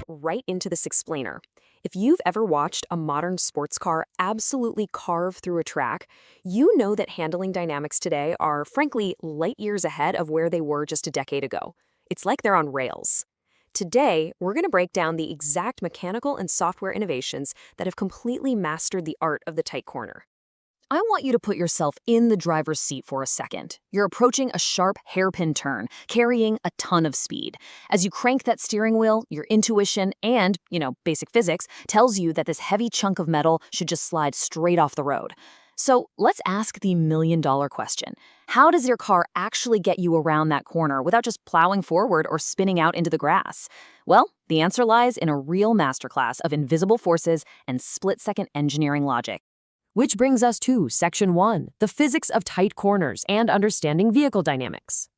right into this explainer. If you've ever watched a modern sports car absolutely carve through a track, you know that handling dynamics today are, frankly, light years ahead of where they were just a decade ago. It's like they're on rails. Today, we're going to break down the exact mechanical and software innovations that have completely mastered the art of the tight corner. I want you to put yourself in the driver's seat for a second. You're approaching a sharp hairpin turn, carrying a ton of speed. As you crank that steering wheel, your intuition and, basic physics tells you that this heavy chunk of metal should just slide straight off the road. So let's ask the million-dollar question. How does your car actually get you around that corner without just plowing forward or spinning out into the grass? Well, the answer lies in a real masterclass of invisible forces and split-second engineering logic. Which brings us to Section 1, the physics of tight corners and understanding vehicle dynamics.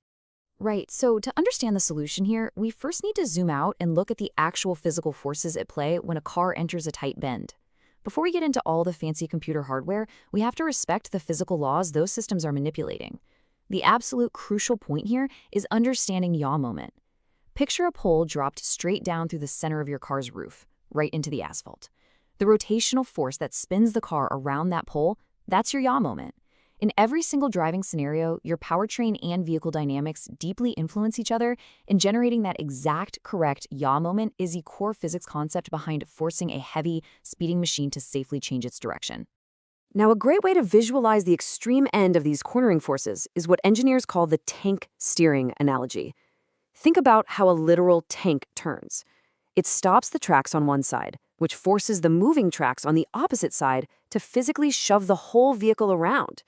Right, so to understand the solution here, we first need to zoom out and look at the actual physical forces at play when a car enters a tight bend. Before we get into all the fancy computer hardware, we have to respect the physical laws those systems are manipulating. The absolute crucial point here is understanding yaw moment. Picture a pole dropped straight down through the center of your car's roof, right into the asphalt. The rotational force that spins the car around that pole, that's your yaw moment. In every single driving scenario, your powertrain and vehicle dynamics deeply influence each other, and generating that exact correct yaw moment is the core physics concept behind forcing a heavy, speeding machine to safely change its direction. Now, a great way to visualize the extreme end of these cornering forces is what engineers call the tank steering analogy. Think about how a literal tank turns. It stops the tracks on one side, which forces the moving tracks on the opposite side to physically shove the whole vehicle around.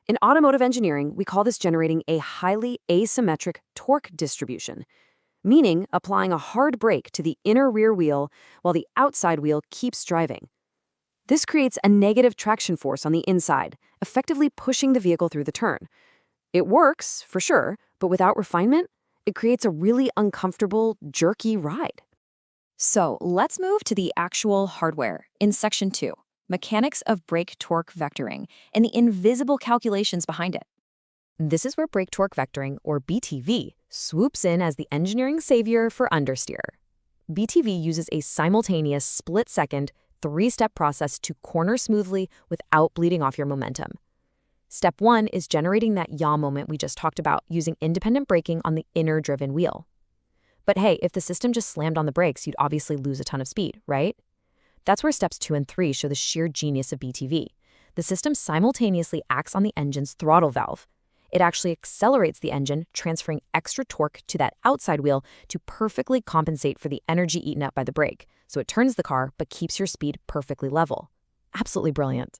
In automotive engineering, we call this generating a highly asymmetric torque distribution, meaning applying a hard brake to the inner rear wheel while the outside wheel keeps driving. This creates a negative traction force on the inside, effectively pushing the vehicle through the turn. It works, for sure, but without refinement, it creates a really uncomfortable, jerky ride. So let's move to the actual hardware in Section 2, Mechanics of Brake Torque Vectoring, and the invisible calculations behind it. This is where brake torque vectoring, or BTV, swoops in as the engineering savior for understeer. BTV uses a simultaneous split-second, three-step process to corner smoothly without bleeding off your momentum. Step 1 is generating that yaw moment we just talked about using independent braking on the inner driven wheel. But hey, if the system just slammed on the brakes, you'd obviously lose a ton of speed, right? That's where steps 2 and 3 show the sheer genius of BTV. The system simultaneously acts on the engine's throttle valve. It actually accelerates the engine, transferring extra torque to that outside wheel to perfectly compensate for the energy eaten up by the brake. So it turns the car, but keeps your speed perfectly level. Absolutely brilliant.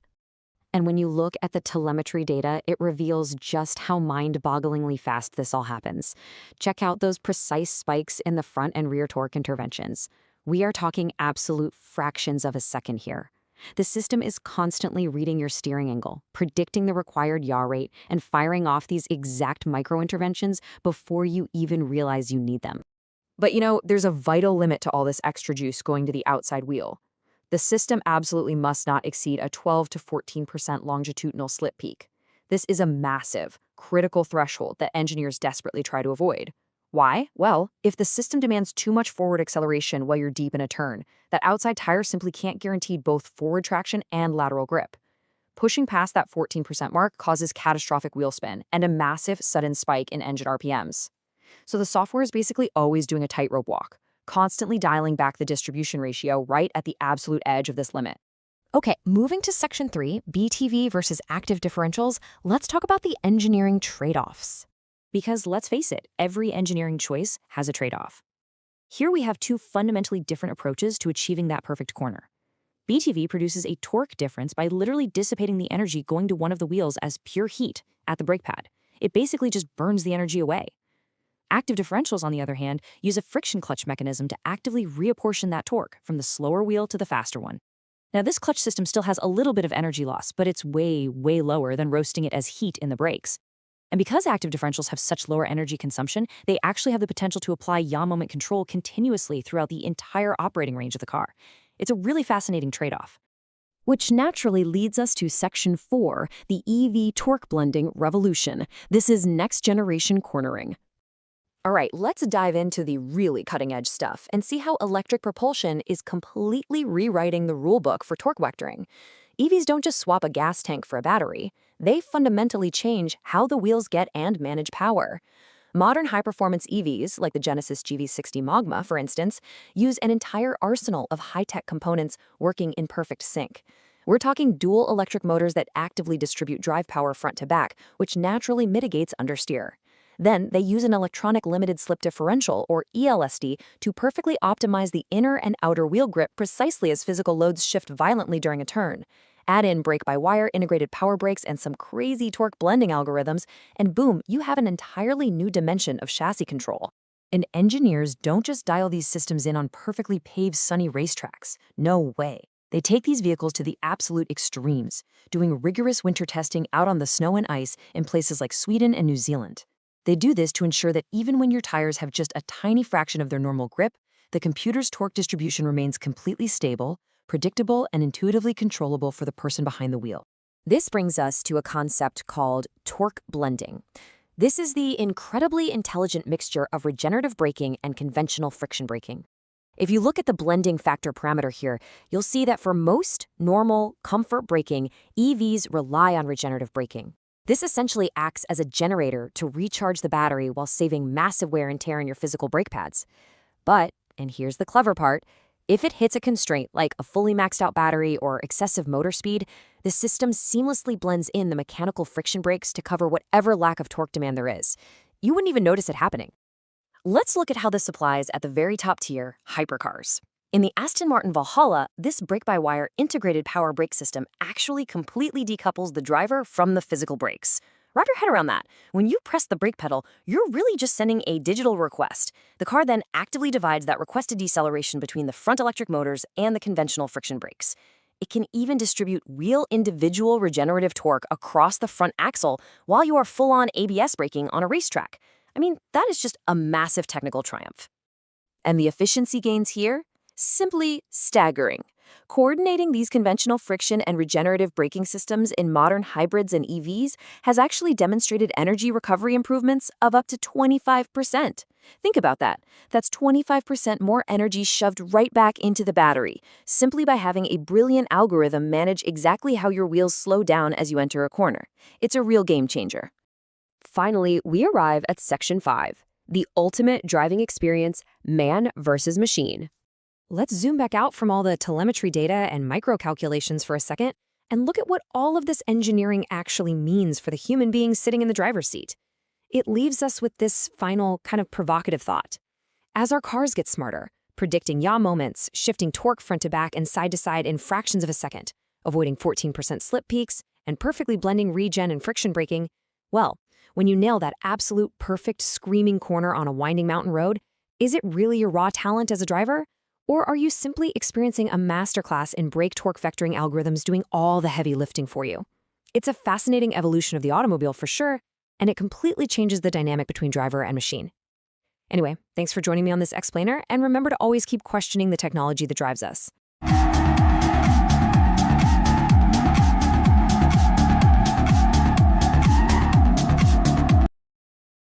And when you look at the telemetry data, it reveals just how mind-bogglingly fast this all happens. Check out those precise spikes in the front and rear torque interventions. We are talking absolute fractions of a second here. The system is constantly reading your steering angle, predicting the required yaw rate, and firing off these exact micro-interventions before you even realize you need them. But there's a vital limit to all this extra juice going to the outside wheel. The system absolutely must not exceed a 12 to 14% longitudinal slip peak. This is a massive, critical threshold that engineers desperately try to avoid. Why? Well, if the system demands too much forward acceleration while you're deep in a turn, that outside tire simply can't guarantee both forward traction and lateral grip. Pushing past that 14% mark causes catastrophic wheel spin and a massive sudden spike in engine RPMs. So the software is basically always doing a tightrope walk, constantly dialing back the distribution ratio right at the absolute edge of this limit. Okay, moving to Section 3, BTV versus active differentials, let's talk about the engineering trade-offs. Because let's face it, every engineering choice has a trade-off. Here we have two fundamentally different approaches to achieving that perfect corner. BTV produces a torque difference by literally dissipating the energy going to one of the wheels as pure heat at the brake pad. It basically just burns the energy away. Active differentials, on the other hand, use a friction clutch mechanism to actively reapportion that torque from the slower wheel to the faster one. Now, this clutch system still has a little bit of energy loss, but it's way, way lower than roasting it as heat in the brakes. And because active differentials have such lower energy consumption, they actually have the potential to apply yaw moment control continuously throughout the entire operating range of the car. It's a really fascinating trade-off. Which naturally leads us to Section 4, the EV torque blending revolution. This is next-generation cornering. All right, let's dive into the really cutting-edge stuff and see how electric propulsion is completely rewriting the rulebook for torque vectoring. EVs don't just swap a gas tank for a battery. They fundamentally change how the wheels get and manage power. Modern high-performance EVs, like the Genesis GV60 Magma, for instance, use an entire arsenal of high-tech components working in perfect sync. We're talking dual electric motors that actively distribute drive power front to back, which naturally mitigates understeer. Then, they use an electronic limited slip differential, or ELSD, to perfectly optimize the inner and outer wheel grip precisely as physical loads shift violently during a turn. Add in brake-by-wire integrated power brakes and some crazy torque blending algorithms, and boom, you have an entirely new dimension of chassis control. And engineers don't just dial these systems in on perfectly paved sunny racetracks. No way. They take these vehicles to the absolute extremes, doing rigorous winter testing out on the snow and ice in places like Sweden and New Zealand. They do this to ensure that even when your tires have just a tiny fraction of their normal grip, the computer's torque distribution remains completely stable, predictable, and intuitively controllable for the person behind the wheel. This brings us to a concept called torque blending. This is the incredibly intelligent mixture of regenerative braking and conventional friction braking. If you look at the blending factor parameter here, you'll see that for most normal comfort braking, EVs rely on regenerative braking. This essentially acts as a generator to recharge the battery while saving massive wear and tear in your physical brake pads. But, and here's the clever part, if it hits a constraint like a fully maxed out battery or excessive motor speed, the system seamlessly blends in the mechanical friction brakes to cover whatever lack of torque demand there is. You wouldn't even notice it happening. Let's look at how this applies at the very top tier, hypercars. In the Aston Martin Valhalla, this brake-by-wire integrated power brake system actually completely decouples the driver from the physical brakes. Wrap your head around that. When you press the brake pedal, you're really just sending a digital request. The car then actively divides that requested deceleration between the front electric motors and the conventional friction brakes. It can even distribute real individual regenerative torque across the front axle while you are full-on ABS braking on a racetrack. I mean, that is just a massive technical triumph. And the efficiency gains here? Simply staggering. Coordinating these conventional friction and regenerative braking systems in modern hybrids and EVs has actually demonstrated energy recovery improvements of up to 25%. Think about that. That's 25% more energy shoved right back into the battery, simply by having a brilliant algorithm manage exactly how your wheels slow down as you enter a corner. It's a real game changer. Finally, we arrive at Section 5, the ultimate driving experience, man versus machine. Let's zoom back out from all the telemetry data and micro-calculations for a second and look at what all of this engineering actually means for the human being sitting in the driver's seat. It leaves us with this final kind of provocative thought. As our cars get smarter, predicting yaw moments, shifting torque front to back and side to side in fractions of a second, avoiding 14% slip peaks, and perfectly blending regen and friction braking, well, when you nail that absolute perfect screaming corner on a winding mountain road, is it really your raw talent as a driver? Or are you simply experiencing a masterclass in brake torque vectoring algorithms doing all the heavy lifting for you? It's a fascinating evolution of the automobile for sure, and it completely changes the dynamic between driver and machine. Anyway, thanks for joining me on this explainer, and remember to always keep questioning the technology that drives us.